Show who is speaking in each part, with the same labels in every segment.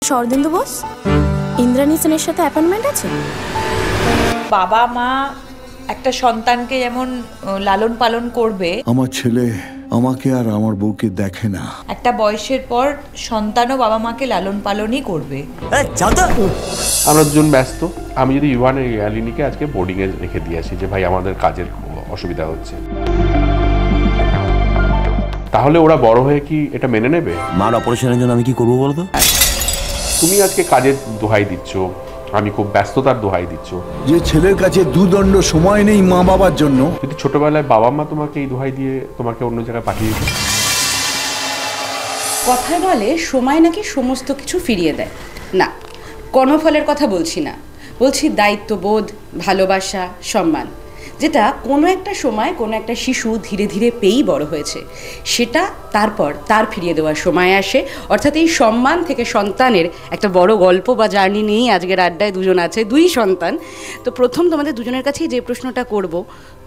Speaker 1: শরদিন্দু বোস, ইন্দ্রাণী সেনের সাথে অ্যাপয়েন্টমেন্ট আছে।
Speaker 2: বাবা মা একটা সন্তানকে যেমন লালন পালন করবে,
Speaker 3: আমার ছেলে আমাকে আর আমার বউকে দেখে না।
Speaker 2: একটা বয়সের পর সন্তানও বাবা মাকে লালন পালনই করবে।
Speaker 4: আমরা দুজন ব্যস্ত। আমি যদি ইভান ইয়ালিনীকে আজকে বোর্ডিংয়ে রেখে দিয়ে আসি যে ভাই আমাদের কাজের অসুবিধা হচ্ছে, তাহলে ওরা বড় হয়ে কি এটা মেনে নেবে?
Speaker 5: মার অপারেশনের জন্য আমি কি করবো বলো তো?
Speaker 4: তুমি আজকে কাজের দোহাই দিচ্ছ, আমি খুব ব্যস্ততার দোহাই দিচ্ছ।
Speaker 3: যে ছেলের কাছে দুদণ্ড সময় নেই মা বাবার জন্য,
Speaker 4: যদি ছোটবেলায় বাবা মা তোমাকে এই দোহাই দিয়ে তোমাকে অন্য জায়গায় পাঠিয়ে দিত।
Speaker 6: কথায় বলে সময় নাকি সমস্ত কিছু ফিরিয়ে দেয়। না, কর্মফলের কথা বলছি না, বলছি দায়িত্ববোধ, ভালোবাসা, সম্মান, যেটা কোনো একটা সময় কোনো একটা শিশু ধীরে ধীরে পেয়েই বড় হয়েছে, সেটা তারপর তার ফিরিয়ে দেওয়ার সময় আসে। অর্থাৎ এই সম্মান থেকে সন্তানের একটা বড় গল্প বা জার্নি নিয়েই আজকের আড্ডায় দুজন আছে, দুই সন্তান। তো প্রথম তোমাদের দুজনের কাছেই যে প্রশ্নটা করব,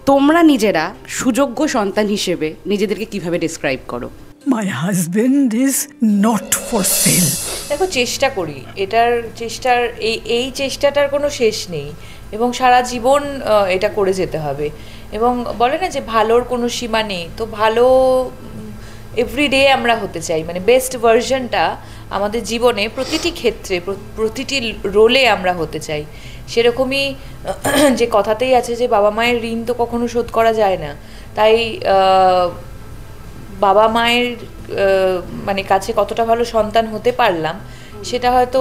Speaker 6: তোমরা নিজেরা সুযোগ্য সন্তান হিসেবে নিজেদেরকে কিভাবে ডিসক্রাইব করো?
Speaker 7: My husband is not for sale.
Speaker 2: দেখো, চেষ্টা করি, এই চেষ্টাটার কোনো শেষ নেই এবং সারা জীবন এটা করে যেতে হবে। এবং বলে না যে ভালোর কোনো সীমা নেই, তো ভালো এভরিডে আমরা হতে চাই, মানে বেস্ট ভার্সনটা আমাদের জীবনে প্রতিটি ক্ষেত্রে প্রতিটি রোলে আমরা হতে চাই। সেরকমই যে কথাতেই আছে যে বাবা মায়ের ঋণ তো কখনো শোধ করা যায় না, তাই বাবা মায়ের মানে কাছে কতটা ভালো সন্তান হতে পারলাম সেটা হয়তো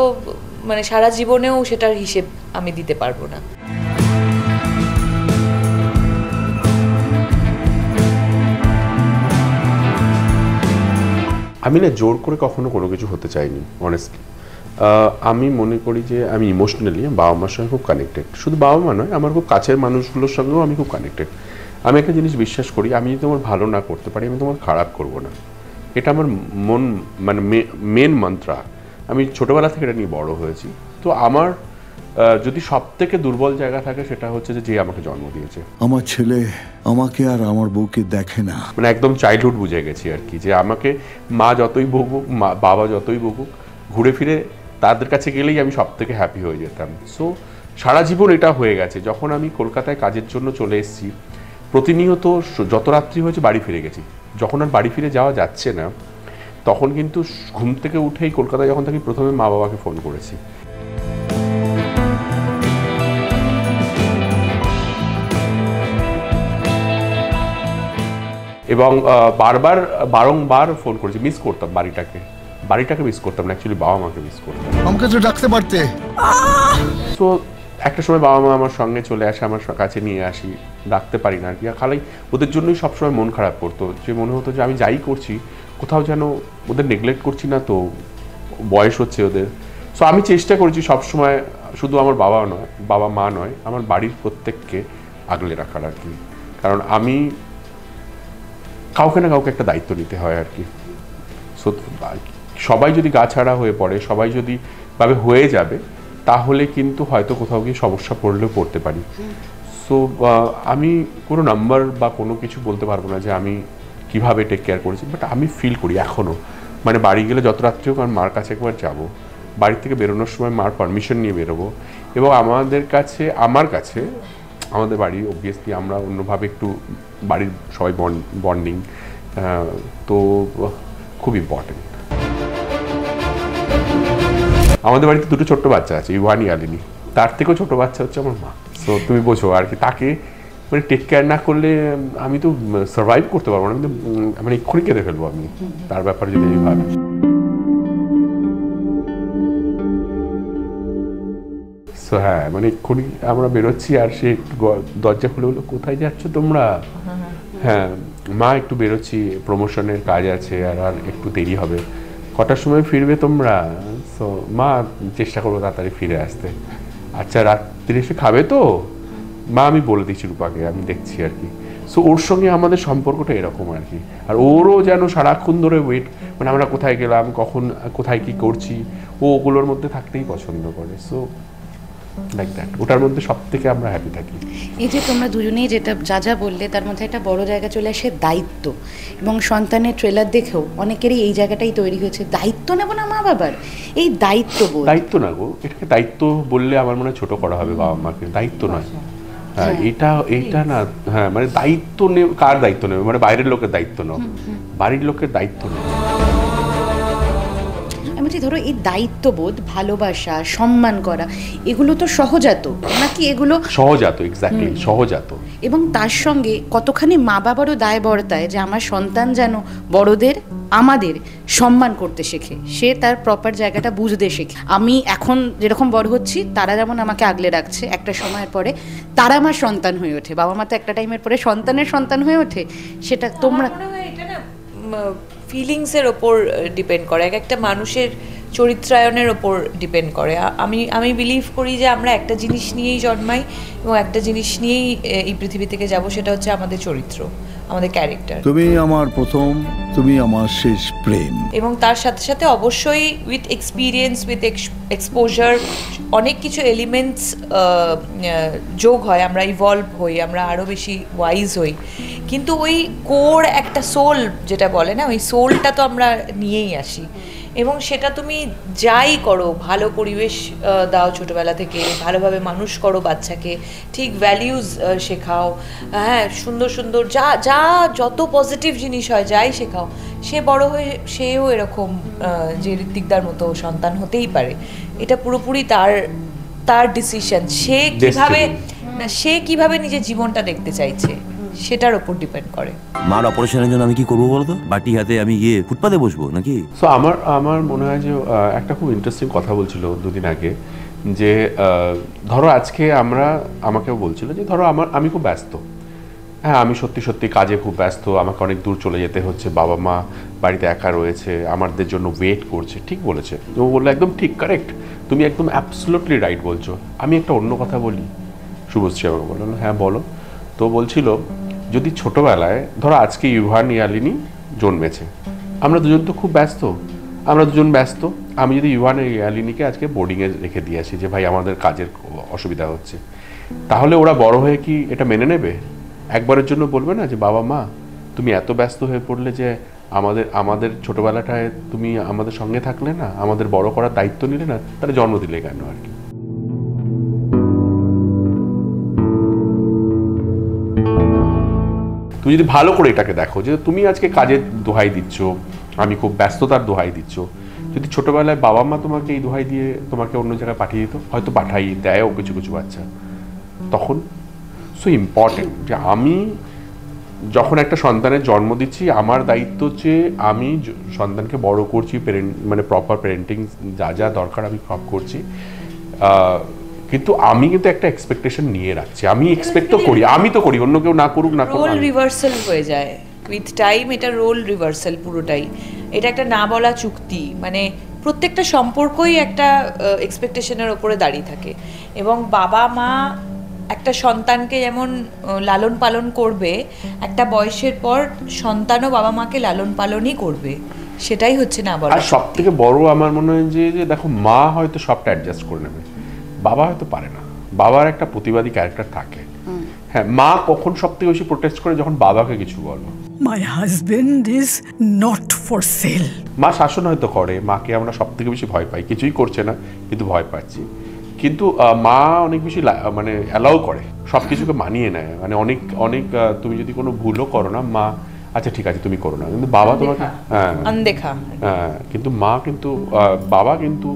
Speaker 2: মানে সারা জীবনেও সেটার হিসেব আমি দিতে পারবো না।
Speaker 4: আমি না জোর করে কখনো কোনো কিছু হতে চাইনি অনেস্টলি। আমি মনে করি যে আমি ইমোশনালি বাবা মার সঙ্গে খুব কানেক্টেড। শুধু বাবা মা নয়, আমার খুব কাছের মানুষগুলোর সঙ্গেও আমি খুব কানেক্টেড। আমি একটা জিনিস বিশ্বাস করি, আমি যদি তোমার ভালো না করতে পারি, আমি তোমার খারাপ করব না। এটা আমার মানে মেন মন্ত্রা। আমি ছোটোবেলা থেকে এটা নিয়ে বড় হয়েছি। তো আমার যদি সব থেকে দুর্বল জায়গা থাকে সেটা হচ্ছে যে আমাকে জন্ম দিয়েছে।
Speaker 3: আমার ছেলে আমাকে আর আমার বউকে দেখে না।
Speaker 4: মানে একদম চাইল্ডহুড বুঝে গেছি আর কি, যে আমাকে মা যতই বকুক, বাবা যতই বকুক, ঘুরে ফিরে তাদের কাছে গেলেই আমি সব থেকে হ্যাপি হয়ে যেতাম। সো সারা জীবন এটা হয়ে গেছে। যখন আমি কলকাতায় কাজের জন্য চলে এসেছি, প্রতিনিয়ত যত রাত্রি হয়েছে বাড়ি ফিরে গেছি। যখন আর বাড়ি ফিরে যাওয়া যাচ্ছে না, তখন কিন্তু ঘুম থেকে উঠেই কলকাতায় যখন থাকি প্রথমে মা বাবাকে ফোন করেছি। এবং বারংবার ফোন করেছি। মিস করতাম বাড়িটাকে মিস করতাম না, অ্যাকচুয়ালি বাবা মাকে মিস করতাম।
Speaker 3: আমাকে তো ডাকতে পারতে।
Speaker 4: তো একটা সময় বাবা মা আমার সঙ্গে চলে আসে, আমার কাছে নিয়ে আসি, ডাকতে পারি না আর কি। খালি ওদের জন্যই সবসময় মন খারাপ করতো, যে মনে হতো যে আমি যাই করছি কোথাও যেন ওদের নেগলেক্ট করছি না, তো বয়স হচ্ছে ওদের। সো আমি চেষ্টা করেছি সবসময়, শুধু আমার বাবা মা নয়, আমার বাড়ির প্রত্যেককে আগলে রাখার আর কি। কারণ আমি কাউকে না কাউকে একটা দায়িত্ব নিতে হয় আর কি। সো সবাই যদি গা ছাড়া হয়ে পড়ে, সবাই যদি ভাবে হয়ে যাবে, তাহলে কিন্তু হয়তো কোথাও গিয়ে সমস্যা পড়লেও পড়তে পারি। সো আমি কোনো নাম্বার বা কোনো কিছু বলতে পারবো না যে আমি কিভাবে টেক কেয়ার করেছি, বাট আমি ফিল করি এখনও। মানে বাড়ি গেলে যত রাত্রি হোক আমার মার কাছে একবার যাবো, বাড়ি থেকে বেরোনোর সময় মার পারমিশন নিয়ে বেরোবো। এবং আমার কাছে আমাদের বাড়ি অবভিয়াসলি আমরা অন্যভাবে একটু বাড়ির সবাই বন্ডিং, তো খুব ইম্পর্টেন্ট। আমাদের বাড়িতে দুটো ছোট্ট বাচ্চা আছে, ইভান ইয়ালিনী। তার থেকেও ছোট বাচ্চা হচ্ছে আমার মা। তো তুমি বোঝো আর কি, তাকে মানে টেক কেয়ার না করলে আমি তো সার্ভাইভ করতে পারবো না। আমি তো মানে এক্ষুনি কেঁদে ফেলবো আমি তার ব্যাপারে যদি আমি ভাবি। সো হ্যাঁ, মানে এক্ষুনি আমরা বেরোচ্ছি আর সে দরজা খুলে বললো, কোথায় যাচ্ছ তোমরা? হ্যাঁ মা, একটু বেরোচ্ছি, প্রমোশনের কাজ আছে, আর একটু দেরি হবে। কটার সময় ফিরবে তোমরা? সো মা, চেষ্টা করবো তাড়াতাড়ি ফিরে আসতে। আচ্ছা, রাত্রে এসে খাবে তো? মা, আমি বলে দিচ্ছি রূপাকে, আমি দেখছি আর কি। সো ওর সঙ্গে আমাদের সম্পর্কটা এরকম আর কি। আর ওরও যেন সারাক্ষণ ধরে ওয়েট, মানে আমরা কোথায় গেলাম, কখন কোথায় কি করছি, ও ওগুলোর মধ্যে থাকতেই পছন্দ করে। সো লাইক দ্যাট, ওটার মধ্যে সব থেকে আমরা হ্যাপি থাকি।
Speaker 6: এই যে তোমরা দুজনেই যেটা যা যা বললে তার মধ্যে একটা বড় জায়গা চলে আসে দায়িত্ব, এবং সন্তানের ট্রেলার দেখেও অনেকেরই এই জায়গাটাই তৈরি হয়েছে, দায়িত্ব নেব না মা বাবার, এই দায়িত্ববোধ।
Speaker 4: দায়িত্ব না গো, এটাকে দায়িত্ব বললে আমার মনে হয় ছোট করা হবে বাবা মাকে, দায়িত্ব নয়। হ্যাঁ, এইটা না, হ্যাঁ মানে দায়িত্ব নেব, কার দায়িত্ব নেবে, মানে বাইরের লোকের দায়িত্ব নাও, বাড়ির লোকের দায়িত্ব নেই।
Speaker 6: আমি বলছি ধরো এই দায়িত্ববোধ, ভালোবাসা, সম্মান করা, এগুলো তো সহজাত নাকি? এগুলো
Speaker 4: সহজাত, এক্স্যাক্টলি সহজাত।
Speaker 6: এবং তার সঙ্গে কতখানি মা বাবারও দায়বদ্ধতায় যে আমার সন্তান যেন বড়দের, আমাদের সম্মান করতে শেখে, সে তার প্রপার জায়গাটা বুঝতে শেখে। আমি এখন যেরকম বড় হচ্ছি, তারা যেমন আমাকে আগলে রাখছে, একটা সময়ের পরে তারা আমার সন্তান হয়ে ওঠে। বাবা মা তো একটা টাইমের পরে সন্তানের সন্তান হয়ে ওঠে, সেটা তোমরা
Speaker 2: এটা না ফিলিংসের ওপর ডিপেন্ড করে, এক একটা মানুষের চরিত্রায়নের ওপর ডিপেন্ড করে। আমি বিলিভ করি যে আমরা একটা জিনিস নিয়েই জন্মাই এবং একটা জিনিস নিয়েই এই পৃথিবী থেকে যাব, সেটা হচ্ছে আমাদের চরিত্র, আমাদের ক্যারেক্টার।
Speaker 3: তুমি আমার প্রথম, তুমি আমার শেষ প্রেম।
Speaker 2: এবং তার সাথে সাথে অবশ্যই উইথ এক্সপিরিয়েন্স, উইথ এক্সপোজার অনেক কিছু এলিমেন্টস যোগ হয়, আমরা ইভলভ হই, আমরা আরও বেশি ওয়াইজ হই। কিন্তু ওই কোর একটা সোল যেটা বলে না, ওই সোলটা তো আমরা নিয়েই আসি। এবং সেটা তুমি যাই করো, ভালো পরিবেশ দাও ছোটোবেলা থেকে, ভালোভাবে মানুষ করো বাচ্চাকে, ঠিক ভ্যালিউজ শেখাও, হ্যাঁ সুন্দর সুন্দর যা যত পজিটিভ জিনিস হয় যাই শেখাও, সে বড় হয়ে সেও এরকম যে ঋত্বিকদার মতো সন্তান হতেই পারে। এটা পুরোপুরি তার ডিসিশন, সে কিভাবে নিজের জীবনটা দেখতে চাইছে সেটার উপর ডিপেন্ড করে।
Speaker 5: মার অপারেশনের জন্য আমি কি করবো বলতো? বাটি হাতে আমি গিয়ে ফুটপাতে বসবো নাকি?
Speaker 4: সো আমার মনে হয় যে একটা খুব ইন্টারেস্টিং কথা বলছিল দুদিন আগে, যে ধরো আজকে আমাকেও বলছিল যে ধরো আমি খুব ব্যস্ত, হ্যাঁ আমি সত্যি কাজে খুব ব্যস্ত, আমাকে অনেক দূর চলে যেতে হচ্ছে, বাবা মা বাড়িতে একা রয়েছে, আমাদের জন্য ওয়েট করছে। ঠিক বলেছে, ও বললো একদম ঠিক, কারেক্ট, তুমি একদম অ্যাবসলিউটলি রাইট বলছো। আমি একটা অন্য কথা বলি, শুভশ্রী আমাকে বললো, হ্যাঁ বলো। তো বলছিল যদি ছোটোবেলায় ধরো আজকে ইউভান ইয়ালিনী জন্মেছে, আমরা দুজন তো খুব ব্যস্ত, আমি যদি ইউভান ইয়ালিনীকে আজকে বোর্ডিংয়ে রেখে দিয়ে আসি যে ভাই আমাদের কাজের অসুবিধা হচ্ছে, তাহলে ওরা বড় হয়ে কি এটা মেনে নেবে? একবারের জন্য বলবে না যে বাবা মা তুমি এত ব্যস্ত হয়ে পড়লে যে আমাদের ছোটোবেলাটায় তুমি আমাদের সঙ্গে থাকলে না, আমাদের বড় করার দায়িত্ব নিলে না, তাহলে জন্ম দিলে কেন আর কি? তুমি যদি ভালো করে এটাকে দেখো যে তুমি আজকে কাজের দোহাই দিচ্ছ, আমি খুব ব্যস্ততার দোহাই দিচ্ছ, যদি ছোটবেলায় বাবা মা তোমাকে এই দোহাই দিয়ে তোমাকে অন্য জায়গায় পাঠিয়ে দিত, হয়তো দেয়ও কিছু কিছু বাচ্চা, তখন সো ইম্পর্টেন্ট যে আমি যখন একটা সন্তানের জন্ম দিচ্ছি, আমার দায়িত্ব হচ্ছে আমি সন্তানকে বড় করছি, মানে প্রপার প্যারেন্টিং যা দরকার আমি সব করছি, কিন্তু আমি কিন্তু একটা এক্সপেকটেশন নিয়ে রাখছি, আমি এক্সপেক্ট তো করি, অন্য কেউ না করুক না করুক,
Speaker 2: রোল রিভার্সাল হয়ে যায় উইথ টাইম, এটা রোল রিভার্সাল পুরোটাই, এটা একটা না বলা চুক্তি, মানে প্রত্যেকটা সম্পর্কই একটা এক্সপেকটেশনের ওপরে দাঁড়িয়ে থাকে। এবং বাবা মা একটা সন্তানকে যেমন লালন পালন করবে, একটা বয়সের পর সন্তানও বাবা মাকে লালন পালনই করবে, সেটাই হচ্ছে না বলা।
Speaker 4: আর সব থেকে বড় আমার মনে হয় যে দেখো মা হয়তো সবটা অ্যাডজাস্ট করে নেবে, বাবা হয়তো পারে না, বাবার একটা প্রতিবাদী ক্যারেক্টার থাকে। হ্যাঁ, মা কখন সব থেকে বেশি প্রোটেস্ট করে? যখন বাবাকে কিছু বলো,
Speaker 7: My husband is not for sale.
Speaker 4: মা শাসন হয়তো করে, মাকে আমরা সব থেকে বেশি ভয় পাই, কিছুই করছে না কিন্তু ভয় পাচ্ছি, কিন্তু মা অনেক বেশি মানে অ্যালাউ করে, সব কিছুকে মানিয়ে নেয়, মানে অনেক তুমি যদি কোনো ভুলও করো না, মা আচ্ছা ঠিক আছে তুমি করো না, কিন্তু বাবা তোমাকে কিন্তু মা কিন্তু বাবা কিন্তু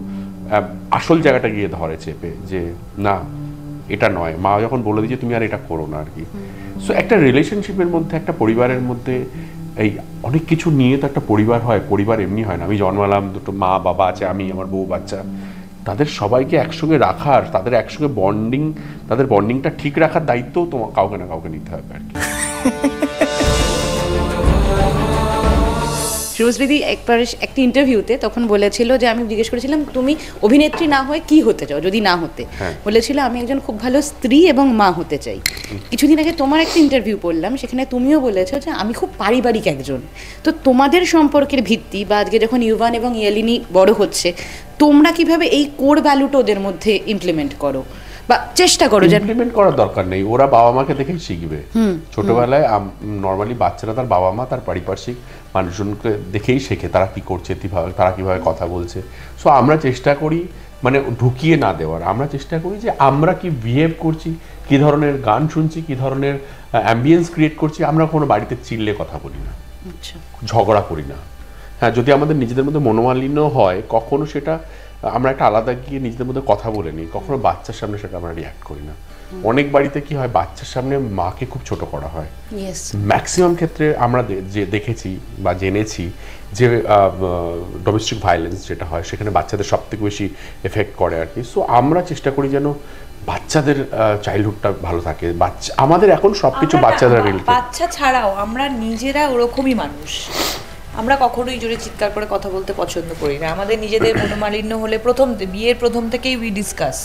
Speaker 4: আসল জায়গাটা গিয়ে ধরে চেপে যে না এটা নয়, মা যখন বলে দিয়েছে তুমি আর এটা করো না আর কি। সো একটা রিলেশনশিপের মধ্যে, একটা পরিবারের মধ্যে এই অনেক কিছু নিয়ে তো একটা পরিবার হয়, পরিবার এমনি হয় না। আমি জন্মালাম, দুটো মা বাবা আছে, আমি আমার বউ বাচ্চা, তাদের সবাইকে একসঙ্গে রাখার, তাদের একসঙ্গে তাদের বন্ডিংটা ঠিক রাখার দায়িত্বও তোমার কাউকে না কাউকে নিতে হবে আর কি।
Speaker 6: শুভশ্রীদি একবার একটা ইন্টারভিউতে তখন বলেছিল যে আমি জিজ্ঞেস করেছিলাম তুমি অভিনেত্রী না হয়ে কি হতে চাও যদি না হতে, বলেছিল আমি একজন খুব ভালো স্ত্রী এবং মা হতে চাই। কিছুদিন আগে তোমার একটা ইন্টারভিউ পড়লাম, সেখানে তুমিও বলেছো যে আমি খুব পারিবারিক একজন। তো তোমাদের সম্পর্কের ভিত্তি বা আজকে যখন ইউভান এবং ইয়ালিনী বড় হচ্ছে, তোমরা কিভাবে এই কোর ভ্যালুটা ওদের মধ্যে ইমপ্লিমেন্ট করো? বা চেষ্টা করো যেন
Speaker 4: ইমপ্লিমেন্ট করার দরকার নেই, ওরা বাবা মাকে দেখেই শিখবে। ছোটবেলায় নর্মালি বাচ্চারা তার বাবা মা তার পারিপার্শ্বিক মানুষজনকে দেখেই শেখে, তারা কি করছে, তারা কিভাবে কথা বলছে। সো আমরা চেষ্টা করি মানে ঢুকিয়ে না দেওয়ার, আমরা চেষ্টা করি যে আমরা কি বিহেভ করছি, কি ধরনের গান শুনছি, কি ধরনের অ্যাম্বিয়েন্স ক্রিয়েট করছি। আমরা কোনো বাড়িতে চিল্লে কথা বলি না, ঝগড়া করি না। হ্যাঁ, যদি আমাদের নিজেদের মধ্যে মনোমালিন্য হয় কখনো সেটা আমরা একটা আলাদা গিয়ে নিজেদের মধ্যে কথা বলে নিই, কখনো বাচ্চার সামনে সেটা আমরা রিয়াক্ট করি না। অনেক বাড়িতে কি হয়, বাচ্চার সামনে মাকে খুব ছোট করা হয়। ম্যাক্সিমাম ক্ষেত্রে আমরা যে দেখেছি বা জেনেছি যে ডোমেস্টিক ভায়োলেন্স যেটা হয় সেখানে বাচ্চাদের সব থেকে বেশি এফেক্ট করে আর কি। সো আমরা চেষ্টা করি যেন বাচ্চাদের চাইল্ডহুডটা ভালো থাকে। আমাদের এখন সবকিছু বাচ্চাদের রিলেটেড।
Speaker 2: বাচ্চা ছাড়াও আমরা নিজেরা ওরকমই মানুষ, আমরা কখনোই জোরে চিৎকার করে কথা বলতে পছন্দ করি না। আমাদের নিজেদের মনোমালিন্য হলে বিয়ের প্রথম থেকেই we discuss,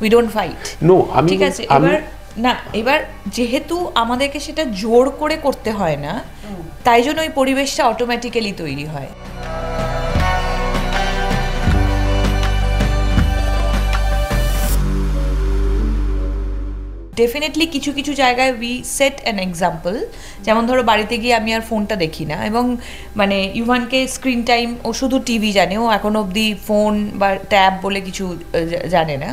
Speaker 2: we don't fight.
Speaker 4: No,
Speaker 2: ঠিক আছে, এবার যেহেতু আমাদেরকে সেটা জোর করে করতে হয় না, তাই জন্য ওই পরিবেশটা অটোমেটিক্যালি তৈরি হয়। ডেফিনেটলি কিছু কিছু জায়গায় উই সেট অ্যান এক্সাম্পল। যেমন ধরো বাড়িতে গিয়ে আমি আর ফোনটা দেখি না, এবং মানে ইউভানকে স্ক্রিন টাইম, ও শুধু টিভি জানে, ও এখন অবধি ফোন বা ট্যাব বলে কিছু জানে না।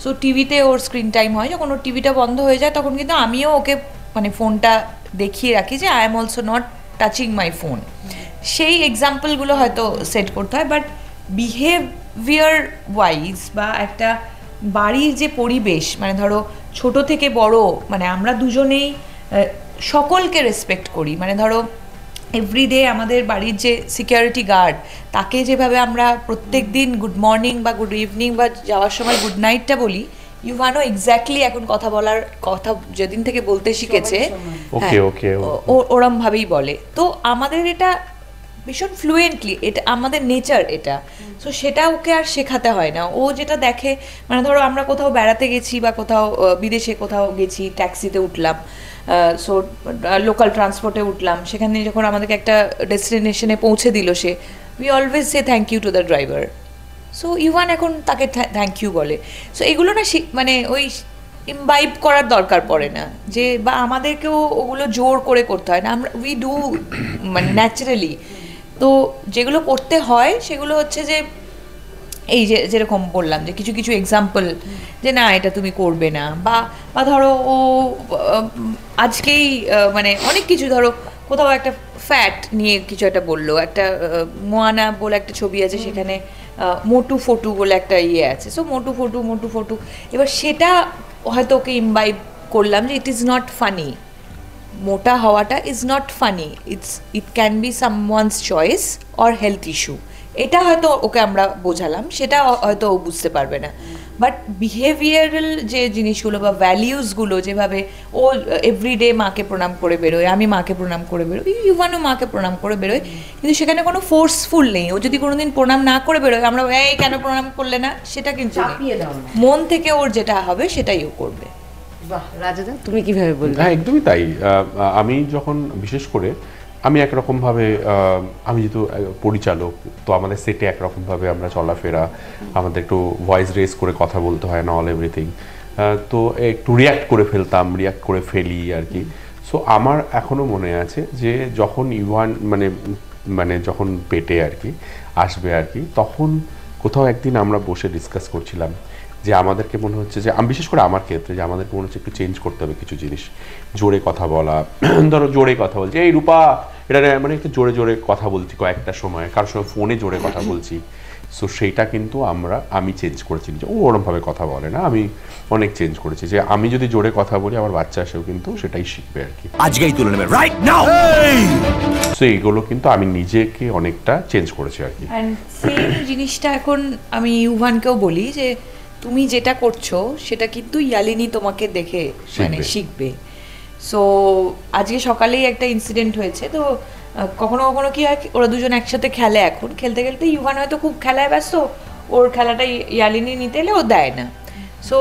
Speaker 2: সো টিভিতে ওর স্ক্রিন টাইম হয়, যখন ওর টিভিটা বন্ধ হয়ে যায় তখন কিন্তু আমিও ওকে মানে ফোনটা দেখিয়ে রাখি যে I am also not touching my phone. সেই এক্সাম্পলগুলো হয়তো সেট করতে হয়, বাট বিহেভিয়ার ওয়াইজ বা একটা বাড়ির যে পরিবেশ, মানে ধরো ছোট থেকে বড়, মানে আমরা দুজনেই সকলকে রেসপেক্ট করি। মানে ধরো এভরিডে আমাদের বাড়ির যে সিকিউরিটি গার্ড, তাকে যেভাবে আমরা প্রত্যেক দিন গুড মর্নিং বা গুড ইভিনিং বা যাওয়ার সময় গুড নাইটটা বলি, ইউভানও এক্স্যাক্টলি এখন কথা বলার কথা যেদিন থেকে বলতে শিখেছে ওরম ভাবেই বলে। তো আমাদের এটা ভীষণ ফ্লুয়েন্টলি, এটা আমাদের নেচার এটা। সো সেটা ওকে আর শেখাতে হয় না। ও যেটা দেখে, মানে ধরো আমরা কোথাও বেড়াতে গেছি বা কোথাও বিদেশে কোথাও গেছি, ট্যাক্সিতে উঠলাম, সো লোকাল ট্রান্সপোর্টে উঠলাম, সেখানে যখন আমাদেরকে একটা ডেস্টিনেশনে পৌঁছে দিল সে, we always say thank you to the driver. So Yuvan এখন তাকে থ্যাংক ইউ বলে। সো এগুলো না মানে ওই ইমবাইব করার দরকার পড়ে না, যে বা আমাদেরকেও ওগুলো জোর করে করতে হয় না, আমরা উই ডু মানে ন্যাচারালি। তো যেগুলো করতে হয় সেগুলো হচ্ছে যে এই যেরকম বললাম যে কিছু কিছু এক্সাম্পল, যে না এটা তুমি করবে না, বা ধরো ও আজকেই মানে অনেক কিছু, ধরো কোথাও একটা ফ্যাট নিয়ে কিছু একটা বললো, একটা মোয়ানা বলে একটা ছবি আছে, সেখানে মোটু ফটু বলে একটা ইয়ে আছে। সো মোটু ফটু, এবার সেটা হয়তো ওকে ইমবাইব করলাম যে ইট ইজ নট ফানি, মোটা হওয়াটা is not funny, it can be someone's choice or health issue. এটা হয়তো ওকে আমরা বোঝালাম, সেটা হয়তো ও বুঝতে পারবে না। বাট বিহেভিয়ারাল যে জিনিসগুলো বা ভ্যালিউসগুলো, যেভাবে ও এভরিডে মাকে প্রণাম করে বেরোয়, আমি মাকে প্রণাম করে বেরোই, ইউভানও মাকে প্রণাম করে বেরোয়, কিন্তু সেখানে কোনো ফোর্সফুল নেই। ও যদি কোনোদিন প্রণাম না করে বেরোয়, আমরা এই কেন প্রণাম করলে না, সেটা কিন্তু মন থেকে ওর যেটা হবে সেটাই ও করবে।
Speaker 6: রাজাদা, তুমি কিভাবে বলবে?
Speaker 4: হ্যাঁ, একদমই তাই। আমি যখন বিশেষ করে আমি একরকমভাবে, আমি যেহেতু পরিচালক, তো আমাদের সেটে একরকমভাবে আমরা চলাফেরা, আমাদের একটু ভয়েস রেজ করে কথা বলতে হয় না, অল এভরিথিং, তো একটু রিয়াক্ট করে ফেলি আর কি। সো আমার এখনও মনে আছে যে যখন ইউভান মানে যখন পেটে আর কি আসবে আর কি, তখন কোথাও একদিন আমরা বসে ডিসকাস করছিলাম যে আমাদেরকে মনে হচ্ছে যে, আমি বিশেষ করে আমার ক্ষেত্রে, যে আমাদেরকে মনে হচ্ছে একটু চেঞ্জ করতে হবে কিছু জিনিস। জোরে কথা বলা, ধরো জোরে কথা বলছি, এই রূপা এটা মানে একটু জোরে জোরে কথা বলছি কয়েকটা সময়, কারোর সঙ্গে ফোনে জোরে কথা বলছি। সো সেইটা কিন্তু আমি চেঞ্জ করেছি, যে ও ওরমভাবে কথা বলে না, আমি অনেক চেঞ্জ করেছি, যে আমি যদি জোরে কথা বলি আমার বাচ্চা এসেও কিন্তু সেটাই শিখবে আর কি।
Speaker 5: আজকেই তুলে নেবে রাইট নাও।
Speaker 4: সো এইগুলো কিন্তু আমি নিজেকে অনেকটা চেঞ্জ করেছি আর কি।
Speaker 2: অ্যান্ড সেম জিনিসটা এখন আমি ইউভানকেও বলি যে তুমি যেটা করছো সেটা কিন্তু ইয়ালিনী তোমাকে দেখে মানে শিখবে। সো আজকে সকালেই একটা ইনসিডেন্ট হয়েছে, তো কখনো কখনো কি হয়, ওরা দুজন একসাথে খেলে, এখন খেলতে খেলতে ইউভান হয়তো খুব খেলায় ব্যস্ত, ওর খেলাটা ইয়ালিনী নিতে এলে ও দেয় না। সো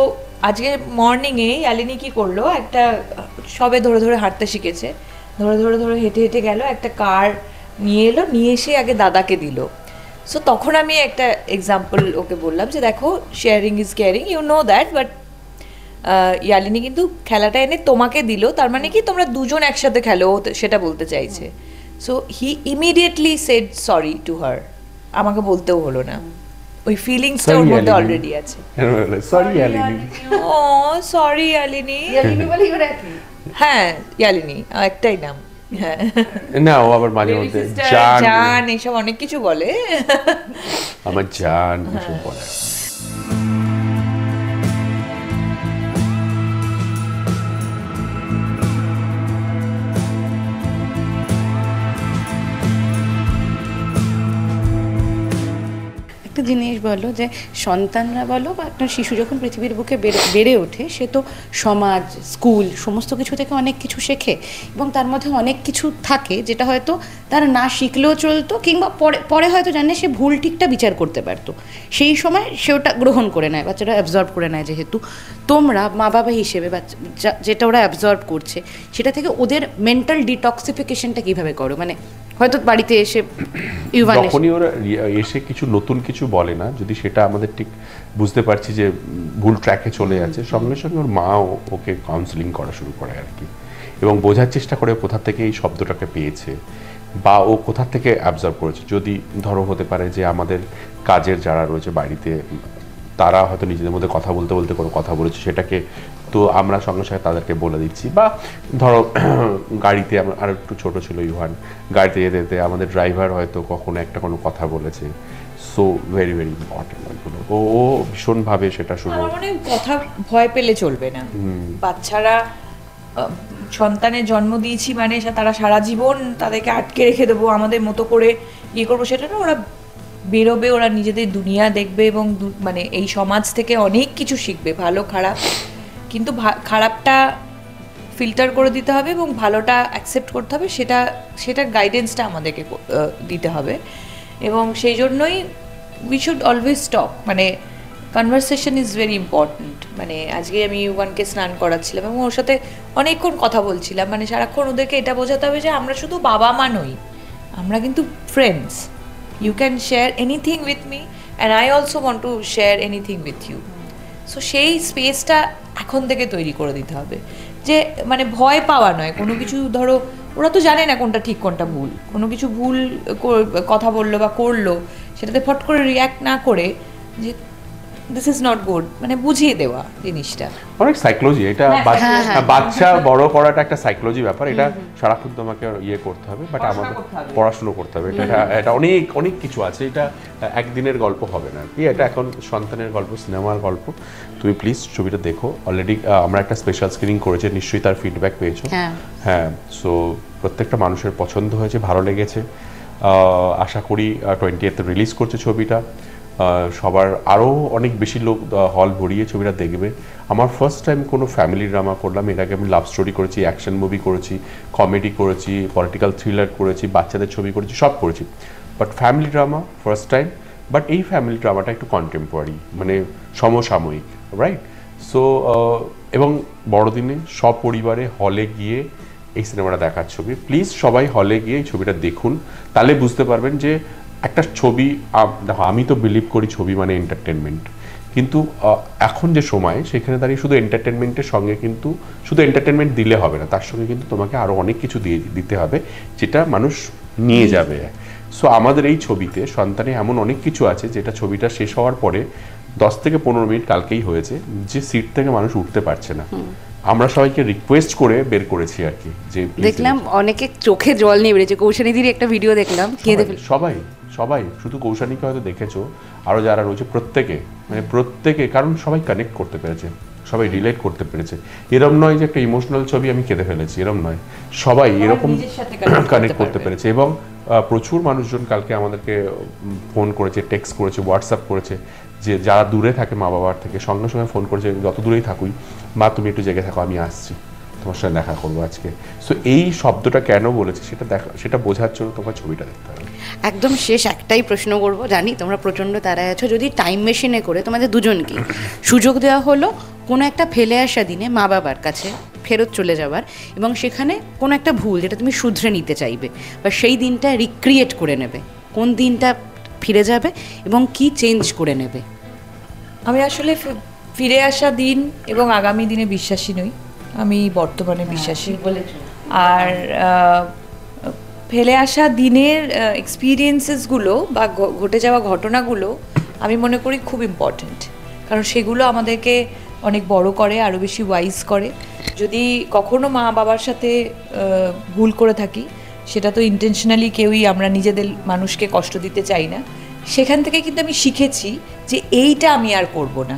Speaker 2: আজকে মর্নিংয়ে ইয়ালিনী কি করলো, একটা সবে ধরে ধরে হাঁটতে শিখেছে, ধরে হেঁটে হেঁটে গেল, একটা কার নিয়ে এলো, নিয়ে এসে আগে দাদাকে দিল। সো তখন আমি একটা এক্সাম্পল ওকে বললাম যে দেখো, sharing is caring, you know that, but Yalini কিন্তু খেলাটা এনে তোমাকে দিল, তার মানে কি তোমরা দুজন একসাথে খেলো, সেটা বলতে চাইছে। So he immediately said sorry to her, আমাকে বলতেও হলো না, ওই ফিলিংসটা ওর মধ্যে অলরেডি আছে।
Speaker 4: সরি ইয়ালিনী,
Speaker 2: ও সরি ইয়ালিনী, হ্যাঁ ইয়ালিনী একটাই নাম। হ্যাঁ
Speaker 4: না ও আবার মাঝে মধ্যে
Speaker 2: জান এইসব অনেক কিছু বলে,
Speaker 4: আমার জান এসব বলে।
Speaker 6: একটা জিনিস বলো, যে সন্তানরা বলো বা একটা শিশু যখন পৃথিবীর বুকে বেড়ে ওঠে, সে তো সমাজ, স্কুল সমস্ত কিছু থেকে অনেক কিছু শেখে, এবং তার মধ্যে অনেক কিছু থাকে যেটা হয়তো তারা না শিখলেও চলতো, কিংবা পরে হয়তো জানে সে ভুল ঠিকটা বিচার করতে পারতো, সেই সময় সে ওটা গ্রহণ করে নেয়, বাচ্চারা অ্যাবজর্ব করে নেয়। যেহেতু তোমরা মা বাবা হিসেবে যেটা ওরা অ্যাবজর্ব করছে সেটা থেকে ওদের মেন্টাল ডিটক্সিফিকেশনটা কীভাবে করো? মানে হয়তো বাড়িতে এসে
Speaker 4: যখনই ওরা এসে কিছু নতুন কিছু বলে না, যদি সেটা আমাদের ঠিক বুঝতে পারছি যে ভুল ট্র্যাকে চলে যাচ্ছে, সঙ্গে সঙ্গে ওর মা ওকে কাউন্সিলিং করা শুরু করে আর কি, এবং বোঝার চেষ্টা করে কোথা থেকে এই শব্দটাকে পেয়েছে বা ও কোথা থেকে অ্যাবজর্ব করেছে। যদি ধরো হতে পারে যে আমাদের কাজের যারা রয়েছে বাড়িতে, তারা হয়তো নিজেদের মধ্যে কথা বলতে বলতে কোনো কথা বলেছে, সেটাকে তো আমরা সঙ্গে সঙ্গে তাদেরকে বলে দিচ্ছি। বা ধরো গাড়িতে আর একটু ছোট ছিল ইউহান, গাড়িতে যেতে যেতে আমাদের ড্রাইভার হয়তো কখনো একটা কোনো কথা বলেছে, সো ভেরি ভেরি ইম্পর্টেন্ট ওইগুলো। ও ভীষণভাবে সেটা শুরু,
Speaker 2: মানে কথা ভয় পেলে চলবে না। বাচ্চারা সন্তানের জন্ম দিয়েছি মানে তারা সারা জীবন তাদেরকে আটকে রেখে দেবো, আমাদের মতো করে ইয়ে করবো, সেটা না। ওরা বেরোবে, ওরা নিজেদের দুনিয়া দেখবে, এবং মানে এই সমাজ থেকে অনেক কিছু শিখবে, ভালো খারাপ, কিন্তু খারাপটা ফিল্টার করে দিতে হবে এবং ভালোটা অ্যাকসেপ্ট করতে হবে, সেটার গাইডেন্সটা আমাদেরকে দিতে হবে। এবং সেই জন্যই উই শুড অলওয়েজ টক, মানে কনভারসেশন ইজ ভেরি ইম্পর্ট্যান্ট। মানে আজকে আমি ইউগানকে স্নান করাচ্ছিলাম এবং ওর সাথে অনেকক্ষণ কথা বলছিলাম, মানে সারাক্ষণ ওদেরকে এটা বোঝাতে হবে যে আমরা শুধু বাবা মা নই, আমরা কিন্তু friends. You can share anything with me and I also want to share anything with you. So সেই স্পেসটা এখন থেকে তৈরি করে দিতে হবে, যে মানে ভয় পাওয়া নয় কোনো কিছু। ধরো ওরা তো জানে না কোনটা ঠিক কোনটা ভুল, কোনো কিছু ভুল কথা বললো বা করলো, সেটাতে ফট করে রিয়্যাক্ট না করে যে দিস ইজ নট গুড, মানে বুঝিয়ে দেওয়া জিনিসটা।
Speaker 4: অনেক সাইকোলজি এটা, বাচ্চা বড় করাটা একটা সাইকোলজি ব্যাপার, এটা সারাক্ষণ তোমাকে ইয়ে করতে হবে, বাট আমাদের পড়াশুনো করতে হবে। এটা অনেক অনেক কিছু আছে, এটা একদিনের গল্প হবে না কি, এটা এখন সন্তানের গল্প, সিনেমার গল্প। তুমি প্লিজ ছবিটা দেখো, অলরেডি আমরা একটা স্পেশাল স্ক্রিনিং করেছি, নিশ্চয়ই তার ফিডব্যাক পেয়েছো। হ্যাঁ, সো প্রত্যেকটা মানুষের পছন্দ হয়েছে, ভালো লেগেছে। আশা করি 20th রিলিজ করছে ছবিটা, সবার আরও অনেক বেশি লোক হল ভরিয়ে ছবিটা দেখবে। আমার ফার্স্ট টাইম কোনো ফ্যামিলি ড্রামা করলাম, এর আগে আমি লাভ স্টোরি করেছি, অ্যাকশন মুভি করেছি, কমেডি করেছি, পলিটিক্যাল থ্রিলার করেছি, বাচ্চাদের ছবি করেছি, সব করেছি, but family drama first time. But এই ফ্যামিলি ড্রামাটা একটু কন্টেম্পোরারি, মানে সমসাময়িক, রাইট? সো এবং বড়দিনে সপরিবারে হলে গিয়ে এই সিনেমাটা দেখার ছবি। প্লিজ সবাই হলে গিয়ে এই ছবিটা দেখুন, তাহলে বুঝতে পারবেন যে একটা ছবি। দেখো, আমি তো বিলিভ করি ছবি মানে এন্টারটেনমেন্ট, কিন্তু এখন যে সময়, সেখানে দাঁড়িয়ে শুধু এন্টারটেনমেন্টের সঙ্গে কিন্তু শুধু এন্টারটেনমেন্ট দিলে হবে না, তার সঙ্গে কিন্তু তোমাকে আরও অনেক কিছু দিতে হবে, যেটা মানুষ নিয়ে যাবে। সো আমাদের এই ছবিতে সন্তানে এমন অনেক কিছু আছে, যেটা ছবিটা শেষ হওয়ার পরে 10 থেকে 15 মিনিট কালকেই হয়েছে, যে সিট থেকে মানুষ উঠতে পারছে না। আমরা সবাইকে রিকোয়েস্ট করে বের করেছি আর কি, যে
Speaker 6: দেখলাম অনেকে চোখে জল নিয়ে বেরিয়েছে। কৌশানীদির একটা ভিডিও দেখলাম,
Speaker 4: সবাই শুধু কৌশানীকে হয়তো দেখেছো, আরও যারা রয়েছে প্রত্যেকে, কারণ সবাই কানেক্ট করতে পেরেছে, সবাই রিলেট করতে পেরেছে। এরম নয় যে একটা ইমোশনাল ছবি আমি কেঁদে ফেলেছি, এরম নয়, সবাই এরকম কানেক্ট করতে পেরেছে। এবং প্রচুর মানুষজন কালকে আমাদেরকে ফোন করেছে, টেক্সট করেছে, হোয়াটসঅ্যাপ করেছে, যে যারা দূরে থাকে মা বাবার থেকে, সঙ্গে সঙ্গে ফোন করেছে, যত দূরেই থাকুই, মা তুমি একটু জেগে থাকো, আমি আসছি, তোমার সঙ্গে দেখা করবো আজকে। সো এই শব্দটা কেন বলেছে সেটা বোঝার জন্য তোমার ছবিটা দেখতে হবে।
Speaker 6: একদম শেষ একটাই প্রশ্ন করবো, জানি তোমরা প্রচণ্ড তাড়ায় আছো, যদি টাইম মেশিনে করে তোমাদের দুজনকে সুযোগ দেওয়া হলো কোনো একটা ফেলে আসা দিনে মা বাবার কাছে ফেরত চলে যাওয়ার, এবং সেখানে কোনো একটা ভুল যেটা তুমি শুধরে নিতে চাইবে বা সেই দিনটা রিক্রিয়েট করে নেবে, কোন দিনটা ফিরে যাবে এবং কি চেঞ্জ করে নেবে?
Speaker 2: আমি আসলে ফিরে আসা দিন এবং আগামী দিনে বিশ্বাসী নই, আমি বর্তমানে বিশ্বাসী। আর ফেলে আসা দিনের এক্সপিরিয়েন্সেসগুলো বা ঘটে যাওয়া ঘটনাগুলো আমি মনে করি খুব ইম্পর্ট্যান্ট, কারণ সেগুলো আমাদেরকে অনেক বড় করে, আরও বেশি ওয়াইজ করে। যদি কখনো মা বাবার সাথে ভুল করে থাকি, সেটা তো ইন্টেনশনালি কেউই আমরা নিজেদের মানুষকে কষ্ট দিতে চাই না, সেখান থেকে কিন্তু আমি শিখেছি যে এইটা আমি আর করব না।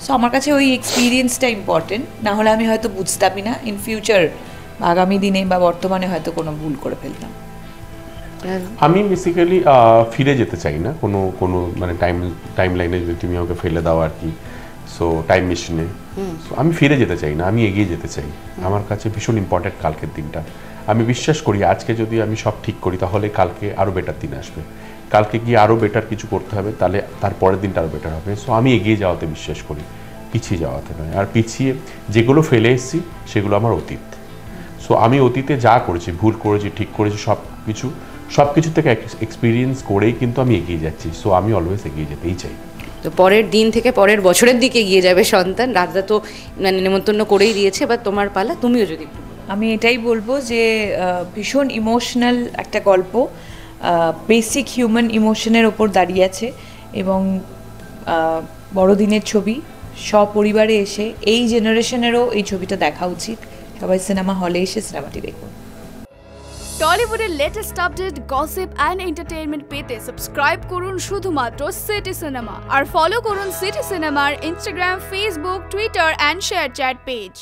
Speaker 2: সো আমার কাছে ওই এক্সপিরিয়েন্সটা ইম্পর্টেন্ট, না হলে আমি হয়তো বুঝতামই না ইন ফিউচার, আগামী দিনে বা বর্তমানে হয়তো কোনো ভুল করে ফেলতাম।
Speaker 4: আমি বেসিক্যালি ফিরে যেতে চাই না কোনো মানে টাইম লাইনে যদি তুমি আমাকে ফেলে দাও আর কি, সো টাইম মেশিনে, সো আমি ফিরে যেতে চাই না, আমি এগিয়ে যেতে চাই। আমার কাছে ভীষণ ইম্পর্ট্যান্ট কালকের দিনটা। আমি বিশ্বাস করি আজকে যদি আমি সব ঠিক করি তাহলে কালকে আরও বেটার দিন আসবে, কালকে গিয়ে আরও বেটার কিছু করতে হবে, তাহলে তারপরের দিনটা আরও বেটার হবে। সো আমি এগিয়ে যাওয়াতে বিশ্বাস করি, পিছিয়ে যাওয়াতে নয়। আর পিছিয়ে যেগুলো ফেলে এসেছি সেগুলো আমার অতীত। সো আমি অতীতে যা করেছি, ভুল করেছি, ঠিক করেছি, সব কিছু থেকে এক্সপিরিয়েন্স করেই কিন্তু আমি এগিয়ে যাচ্ছি। সো আমি অলওয়েজ এগিয়ে যেতেই চাই।
Speaker 6: তো পরের দিন থেকে পরের বছরের দিকে এগিয়ে যাবে সন্তান। রাজদা তো মানে নেমন্তন্ন করেই দিয়েছে, বা তোমার পালা, তুমিও যদি একটু।
Speaker 2: আমি এটাই বলবো যে ভীষণ ইমোশনাল একটা গল্প, বেসিক হিউম্যান ইমোশনের ওপর দাঁড়িয়ে আছে, এবং বড়দিনের ছবি, সপরিবারে এসে এই জেনারেশনেরও এই ছবিটা দেখা উচিত। সবাই সিনেমা হলে এসে সিনেমাটি দেখুন।
Speaker 8: টলিউডের latest update, gossip and entertainment পেতে সাবস্ক্রাইব করুন শুধুমাত্র সিটি সিনেমা, আর ফলো করুন সিটি সিনেমার Instagram, Facebook, Twitter and ShareChat page.